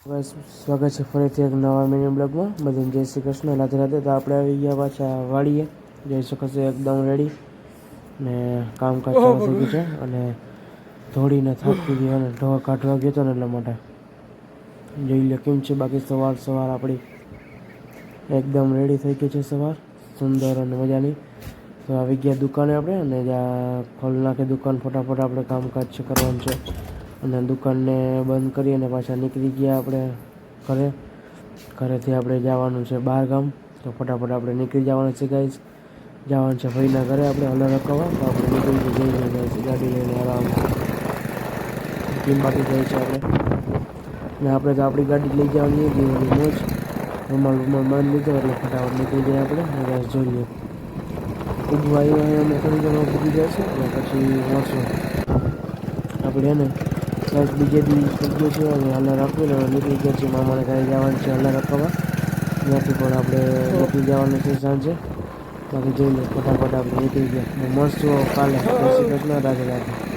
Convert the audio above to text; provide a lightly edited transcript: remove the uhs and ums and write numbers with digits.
બસ સ્વાગત છે ફરીથી એક નવા મિની બ્લોગમાં. બધાને જય શ્રી કૃષ્ણ, રાધે રાધે. તો આપણે આવી ગયા પાછા વાડીએ, જોઈ શકો છો એકદમ રેડી ને કામકાજ ચાલુ થઈ ગયું છે. અને ધોળીને થાકી ગયો અને ઢોર કાઢવા ગયો હતો ને એટલા માટે જોઈ લે કેમ છે. બાકી સવાર આપણી એકદમ રેડી થઈ ગઈ છે, સવાર સુંદર અને મજાની. તો આવી ગયા દુકાને આપણે, અને જ્યાં ખોલ નાખી દુકાન, ફટાફટ આપણે કામકાજ કરવાનું છે. અને દુકાનને બંધ કરી અને પાછા નીકળી ગયા આપણે ઘરેથી આપણે જવાનું છે બહાર ગામ. તો ફટાફટ આપણે નીકળી જવાનું છે ગાઈસ, જવાનું છે ભાઈના ઘરે આપણે હલર રખાવા. તો આપણે નીકળી જઈએ ગાઈસ ગાડી લઈને આરામથી. ટીમ બાકી જાય છે આપણે, ને આપણે તો આપણી ગાડી લઈ જવાની હતી મોજ. રૂમાલ બાંધી લીધો એટલે ફટાફટ નીકળી જાય આપણે. ગાઈસ જોઈ લઈએ ઉગવા આવ્યા અમે થોડી ઘણું ઉગી જશે અને પછી મળશું આપણે એને બસ બીજે દી થઈ ગયો છે. અને હલર રાખીને નીકળી ગયા છે મામાને ઘરે જવાનું છે હલર રાખવા. ત્યાંથી પણ આપણે નીકળી જવાનું છે સાંજે. બાકી જોઈ લે ફટાફટ આપણે નીકળી ગયા. મળશું કાલે. જય શ્રી કૃષ્ણ, રાધે રાધે.